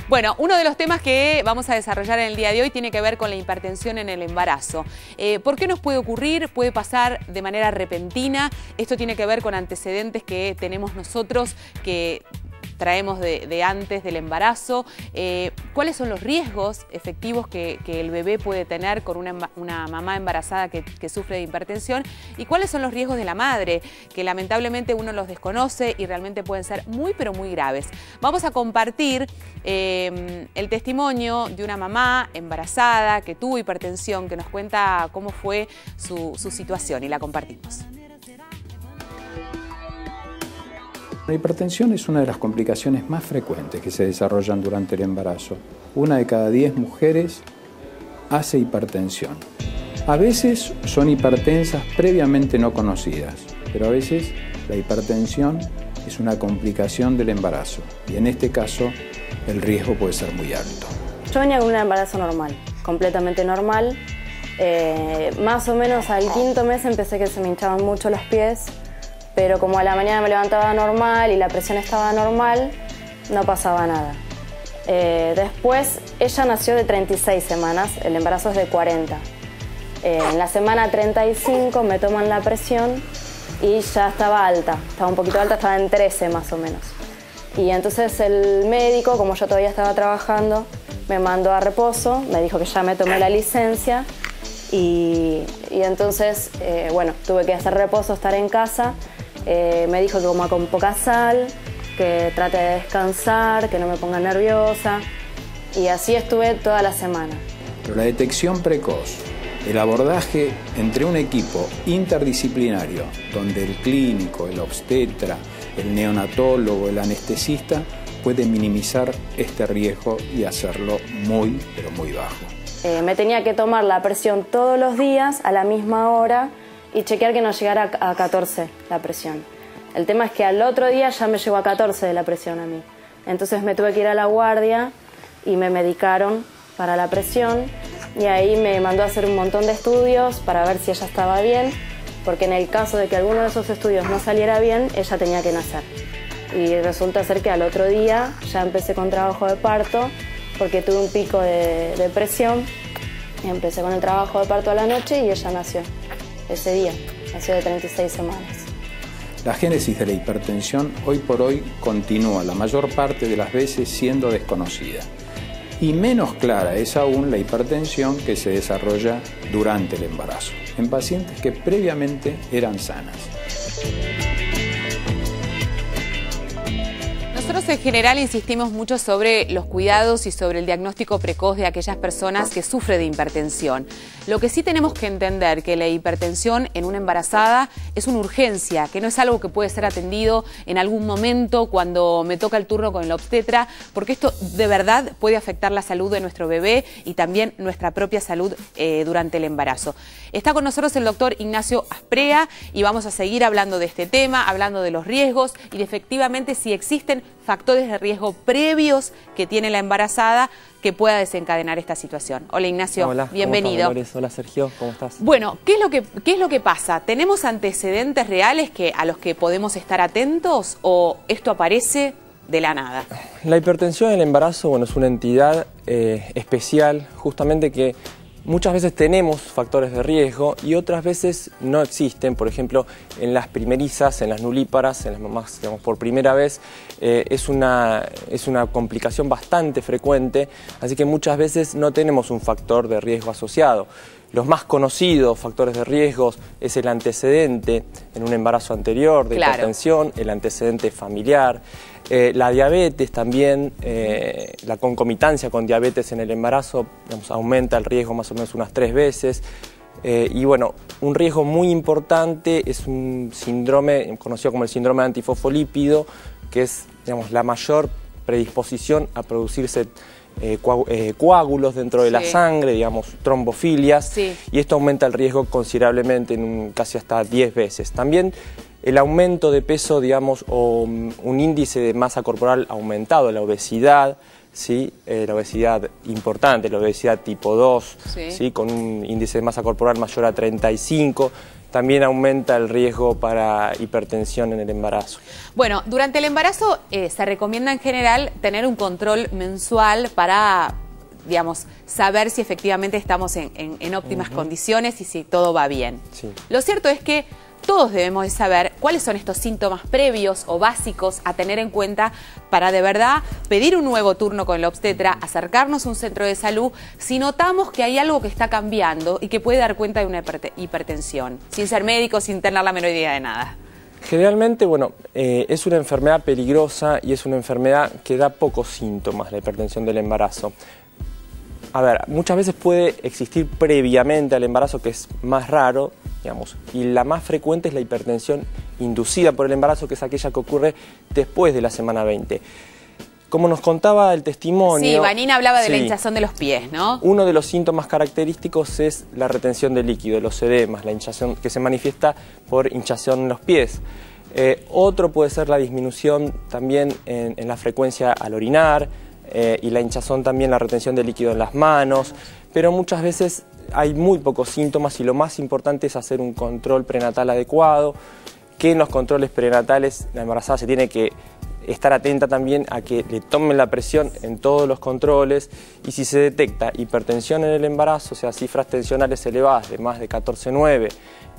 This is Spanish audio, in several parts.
Bueno, uno de los temas que vamos a desarrollar en el día de hoy tiene que ver con la hipertensión en el embarazo. ¿Por qué nos puede ocurrir? Puede pasar de manera repentina. Esto tiene que ver con antecedentes que tenemos nosotros, que traemos de antes del embarazo. ¿Cuáles son los riesgos efectivos que el bebé puede tener con una mamá embarazada que sufre de hipertensión? ¿Y cuáles son los riesgos de la madre? Que lamentablemente uno los desconoce y realmente pueden ser muy, pero muy graves. Vamos a compartir el testimonio de una mamá embarazada que tuvo hipertensión, que nos cuenta cómo fue su situación, y la compartimos. La hipertensión es una de las complicaciones más frecuentes que se desarrollan durante el embarazo. 1 de cada 10 mujeres hace hipertensión. A veces son hipertensas previamente no conocidas, pero a veces la hipertensión es una complicación del embarazo y en este caso el riesgo puede ser muy alto. Yo venía con un embarazo normal, completamente normal. Más o menos al 5.º mes empecé que se me hinchaban mucho los pies, pero como a la mañana me levantaba normal y la presión estaba normal, no pasaba nada. Después, ella nació de 36 semanas, el embarazo es de 40. En la semana 35 me toman la presión y ya estaba alta, estaba un poquito alta, estaba en 13 más o menos. Y entonces el médico, como yo todavía estaba trabajando, me mandó a reposo, me dijo que ya me tomé la licencia y entonces, bueno, tuve que hacer reposo, estar en casa. Me dijo que coma con poca sal, que trate de descansar, que no me ponga nerviosa, y así estuve toda la semana. Pero la detección precoz, el abordaje entre un equipo interdisciplinario, donde el clínico, el obstetra, el neonatólogo, el anestesista, puede minimizar este riesgo y hacerlo muy, pero muy bajo. Me tenía que tomar la presión todos los días a la misma hora y chequear que no llegara a 14 la presión. El tema es que al otro día ya me llegó a 14 de la presión a mí. Entonces me tuve que ir a la guardia y me medicaron para la presión y ahí me mandó a hacer un montón de estudios para ver si ella estaba bien, porque en el caso de que alguno de esos estudios no saliera bien, ella tenía que nacer. Y resulta ser que al otro día ya empecé con trabajo de parto porque tuve un pico de presión. Empecé con el trabajo de parto a la noche y ella nació. Ese día, nació de 36 semanas. La génesis de la hipertensión hoy por hoy continúa la mayor parte de las veces siendo desconocida. Y menos clara es aún la hipertensión que se desarrolla durante el embarazo, en pacientes que previamente eran sanas. Nosotros en general insistimos mucho sobre los cuidados y sobre el diagnóstico precoz de aquellas personas que sufren de hipertensión. Lo que sí tenemos que entender que la hipertensión en una embarazada es una urgencia, que no es algo que puede ser atendido en algún momento cuando me toca el turno con el obstetra, porque esto de verdad puede afectar la salud de nuestro bebé y también nuestra propia salud durante el embarazo. Está con nosotros el doctor Ignacio Asprea y vamos a seguir hablando de este tema, hablando de los riesgos y de efectivamente si existen factores de riesgo previos que tiene la embarazada que pueda desencadenar esta situación. Hola Ignacio, hola, bienvenido. ¿Cómo estás, Hola Sergio, ¿cómo estás? Bueno, ¿qué es lo que pasa? ¿Tenemos antecedentes reales a los que podemos estar atentos o esto aparece de la nada? La hipertensión en el embarazo, bueno, es una entidad especial, justamente que muchas veces tenemos factores de riesgo y otras veces no existen. Por ejemplo, en las primerizas, en las nulíparas, en las mamás, digamos, por primera vez, es una complicación bastante frecuente, así que muchas veces no tenemos un factor de riesgo asociado. Los más conocidos factores de riesgo es el antecedente en un embarazo anterior de hipertensión, el antecedente familiar, la diabetes también, la concomitancia con diabetes en el embarazo, digamos, aumenta el riesgo más o menos unas 3 veces. Y bueno, un riesgo muy importante es un síndrome conocido como el síndrome antifosfolípido, que es, digamos, la mayor predisposición a producirse coágulos dentro de la sangre, digamos, trombofilias, y esto aumenta el riesgo considerablemente en casi hasta 10 veces. También el aumento de peso, digamos, o un índice de masa corporal aumentado, la obesidad, ¿sí? La obesidad importante, la obesidad tipo 2, ¿sí? Con un índice de masa corporal mayor a 35, también aumenta el riesgo para hipertensión en el embarazo. Bueno, durante el embarazo se recomienda en general tener un control mensual para, digamos, saber si efectivamente estamos en óptimas condiciones y si todo va bien. Sí. Lo cierto es que todos debemos de saber cuáles son estos síntomas previos o básicos a tener en cuenta para de verdad pedir un nuevo turno con el obstetra, acercarnos a un centro de salud si notamos que hay algo que está cambiando y que puede dar cuenta de una hipertensión, sin ser médico, sin tener la menor idea de nada. Generalmente, bueno, es una enfermedad peligrosa y es una enfermedad que da pocos síntomas, la hipertensión del embarazo. A ver, muchas veces puede existir previamente al embarazo, que es más raro, digamos, y la más frecuente es la hipertensión inducida por el embarazo, que es aquella que ocurre después de la semana 20. Como nos contaba el testimonio... Sí, Vanina hablaba de la hinchazón de los pies, ¿no? Uno de los síntomas característicos es la retención de líquido, los edemas, la hinchazón que se manifiesta por hinchazón en los pies. Otro puede ser la disminución también en la frecuencia al orinar, y la hinchazón también, la retención de líquido en las manos, pero muchas veces hay muy pocos síntomas y lo más importante es hacer un control prenatal adecuado, que en los controles prenatales la embarazada se tiene que estar atenta también a que le tomen la presión en todos los controles, y si se detecta hipertensión en el embarazo, o sea, cifras tensionales elevadas de más de 14,9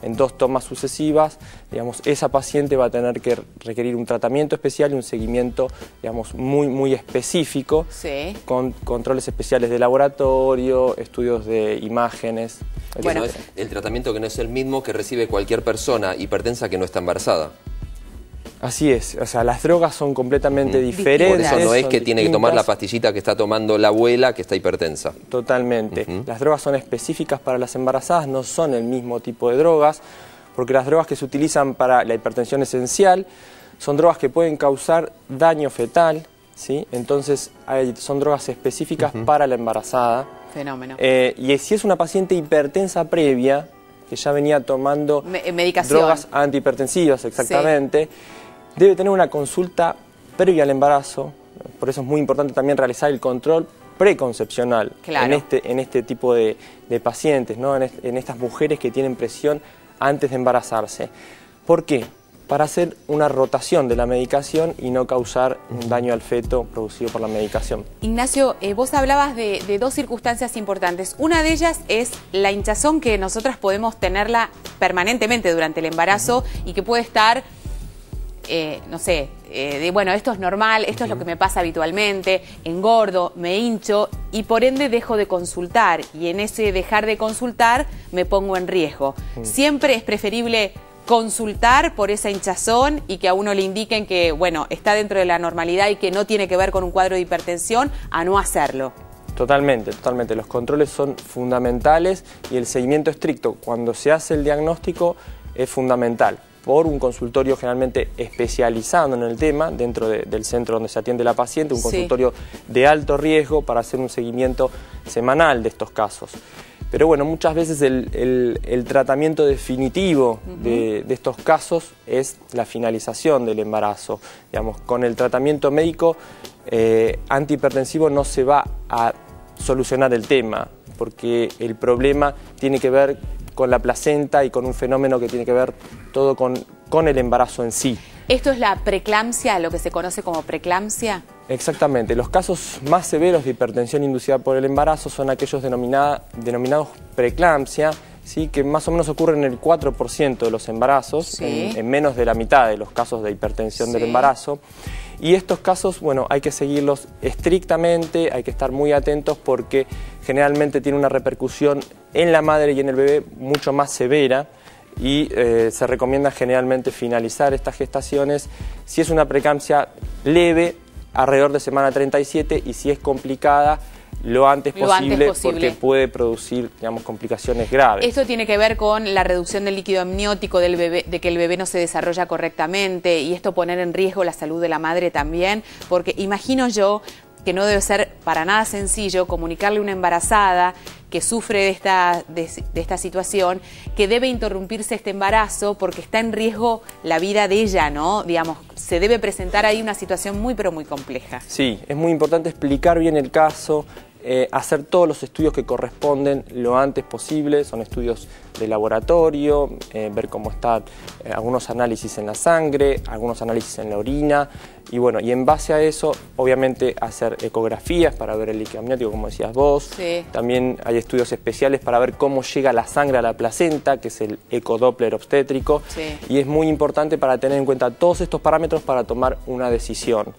en 2 tomas sucesivas, digamos, esa paciente va a tener que requerir un tratamiento especial y un seguimiento, digamos, muy específico, sí, con controles especiales de laboratorio, estudios de imágenes. Bueno, es el tratamiento que no es el mismo que recibe cualquier persona hipertensa que no está embarazada. Así es, o sea, las drogas son completamente diferentes. Por eso no es son que tiene que tomar la distintas. pastillita que está tomando la abuela que está hipertensa. Totalmente. Las drogas son específicas para las embarazadas, no son el mismo tipo de drogas, porque las drogas que se utilizan para la hipertensión esencial son drogas que pueden causar daño fetal, ¿sí? Entonces son drogas específicas para la embarazada. Fenómeno. Y si es una paciente hipertensa previa, que ya venía tomando medicación, drogas antihipertensivas, exactamente, debe tener una consulta previa al embarazo. Por eso es muy importante también realizar el control preconcepcional, claro, en este tipo de pacientes, ¿no? En estas mujeres que tienen presión antes de embarazarse. ¿Por qué? Para hacer una rotación de la medicación y no causar un daño al feto producido por la medicación. Ignacio, vos hablabas de 2 circunstancias importantes. Una de ellas es la hinchazón, que nosotras podemos tenerla permanentemente durante el embarazo y que puede estar, no sé, bueno, esto es normal, esto es lo que me pasa habitualmente, engordo, me hincho y por ende dejo de consultar, y en ese dejar de consultar me pongo en riesgo. Siempre es preferible consultar por esa hinchazón y que a uno le indiquen que, bueno, está dentro de la normalidad y que no tiene que ver con un cuadro de hipertensión, a no hacerlo. Totalmente, totalmente. Los controles son fundamentales y el seguimiento estricto cuando se hace el diagnóstico es fundamental, por un consultorio generalmente especializado en el tema, dentro del centro donde se atiende la paciente, un consultorio de alto riesgo para hacer un seguimiento semanal de estos casos. Pero bueno, muchas veces el tratamiento definitivo de estos casos es la finalización del embarazo. Digamos, con el tratamiento médico antihipertensivo no se va a solucionar el tema, porque el problema tiene que ver con la placenta y con un fenómeno que tiene que ver todo con el embarazo en sí. ¿Esto es la preeclampsia, lo que se conoce como preeclampsia? Exactamente. Los casos más severos de hipertensión inducida por el embarazo son aquellos denominados preeclampsia, ¿sí? Que más o menos ocurren en el 4% de los embarazos, en menos de la mitad de los casos de hipertensión del embarazo. Y estos casos, bueno, hay que seguirlos estrictamente, hay que estar muy atentos porque generalmente tiene una repercusión en la madre y en el bebé mucho más severa. Y se recomienda generalmente finalizar estas gestaciones si es una preeclampsia leve, alrededor de semana 37, y si es complicada, lo antes posible, porque puede producir, digamos, complicaciones graves. Esto tiene que ver con la reducción del líquido amniótico del bebé, de que el bebé no se desarrolla correctamente, y esto poner en riesgo la salud de la madre también, porque imagino yo que no debe ser para nada sencillo comunicarle a una embarazada que sufre de esta situación, que debe interrumpirse este embarazo porque está en riesgo la vida de ella, ¿no? Digamos, se debe presentar ahí una situación muy, pero muy compleja. Sí, es muy importante explicar bien el caso, hacer todos los estudios que corresponden lo antes posible. Son estudios de laboratorio, ver cómo están algunos análisis en la sangre, algunos análisis en la orina, y bueno, y en base a eso, obviamente, hacer ecografías para ver el líquido amniótico, como decías vos. Sí. También hay estudios especiales para ver cómo llega la sangre a la placenta, que es el ecodoppler obstétrico. Sí. Y es muy importante para tener en cuenta todos estos parámetros para tomar una decisión.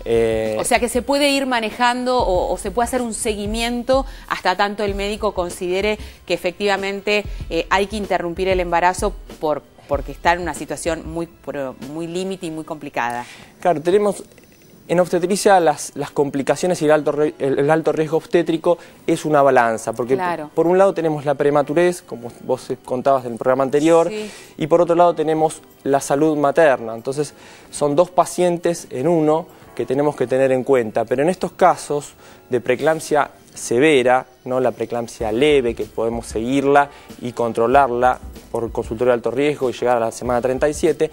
O sea que se puede ir manejando o se puede hacer un seguimiento hasta tanto el médico considere que efectivamente hay que interrumpir el embarazo porque está en una situación muy límite y muy complicada. Claro, tenemos en obstetricia las complicaciones y el alto riesgo obstétrico es una balanza, porque claro, por un lado tenemos la prematurez, como vos contabas en el programa anterior, sí, y por otro lado tenemos la salud materna. Entonces son dos pacientes en uno que tenemos que tener en cuenta, pero en estos casos de preeclampsia severa, no la preeclampsia leve, que podemos seguirla y controlarla por consultorio de alto riesgo y llegar a la semana 37,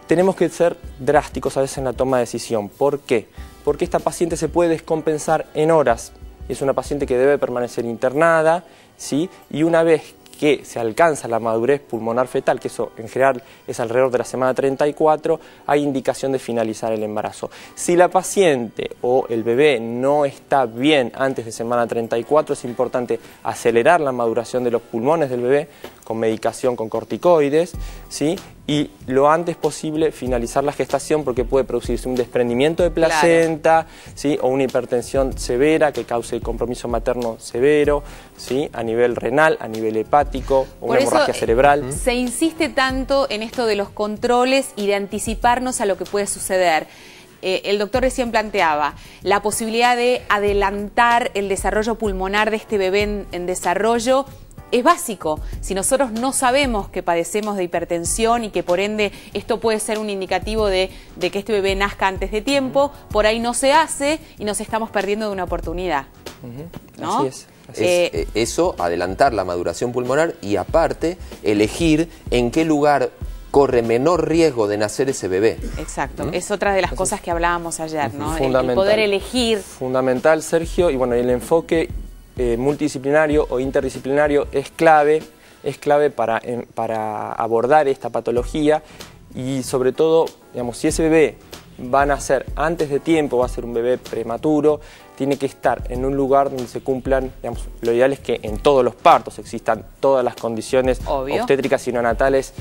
tenemos que ser drásticos a veces en la toma de decisión. ¿Por qué? Porque esta paciente se puede descompensar en horas. Es una paciente que debe permanecer internada, ¿sí? Y una vez que se alcanza la madurez pulmonar fetal, que eso en general es alrededor de la semana 34, hay indicación de finalizar el embarazo. Si la paciente o el bebé no está bien antes de semana 34, es importante acelerar la maduración de los pulmones del bebé con medicación con corticoides, ¿sí? Y lo antes posible finalizar la gestación, porque puede producirse un desprendimiento de placenta, claro, ¿sí? O una hipertensión severa que cause compromiso materno severo, ¿sí? A nivel renal, a nivel hepático, o una hemorragia cerebral. Se insiste tanto en esto de los controles y de anticiparnos a lo que puede suceder. El doctor recién planteaba la posibilidad de adelantar el desarrollo pulmonar de este bebé en desarrollo. Es básico. Si nosotros no sabemos que padecemos de hipertensión y que por ende esto puede ser un indicativo de que este bebé nazca antes de tiempo, por ahí no se hace y nos estamos perdiendo de una oportunidad. ¿No? Así es. Eso, adelantar la maduración pulmonar y aparte elegir en qué lugar corre menor riesgo de nacer ese bebé. Exacto, es otra de las cosas que hablábamos ayer, ¿no? Fundamental. El poder elegir. Fundamental, Sergio, y bueno, el enfoque multidisciplinario o interdisciplinario es clave para abordar esta patología, y sobre todo, digamos, si ese bebé va a nacer antes de tiempo, va a ser un bebé prematuro, tiene que estar en un lugar donde se cumplan, digamos, lo ideal es que en todos los partos existan todas las condiciones obstétricas y neonatales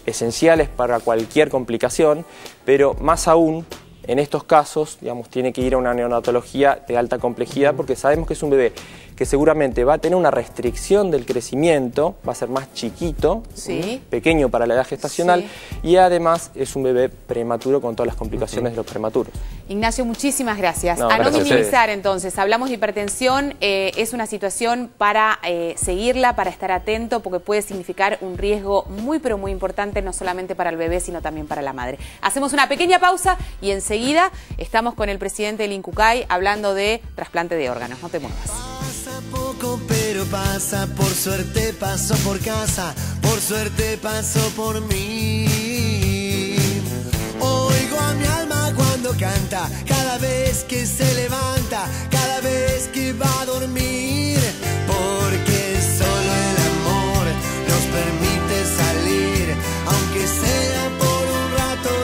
esenciales para cualquier complicación, pero más aún en estos casos, digamos, tiene que ir a una neonatología de alta complejidad, porque sabemos que es un bebé que seguramente va a tener una restricción del crecimiento, va a ser más chiquito, sí, pequeño para la edad gestacional, sí, y además es un bebé prematuro con todas las complicaciones de los prematuros. Ignacio, muchísimas gracias. No, a gracias no minimizar entonces, hablamos de hipertensión, es una situación para seguirla, para estar atento, porque puede significar un riesgo muy pero muy importante, no solamente para el bebé, sino también para la madre. Hacemos una pequeña pausa y enseguida estamos con el presidente del INCUCAI hablando de trasplante de órganos. No te muevas. Pasa poco pero pasa, por suerte pasó por casa, por suerte pasó por mí. Oigo a mi alma cuando canta, cada vez que se le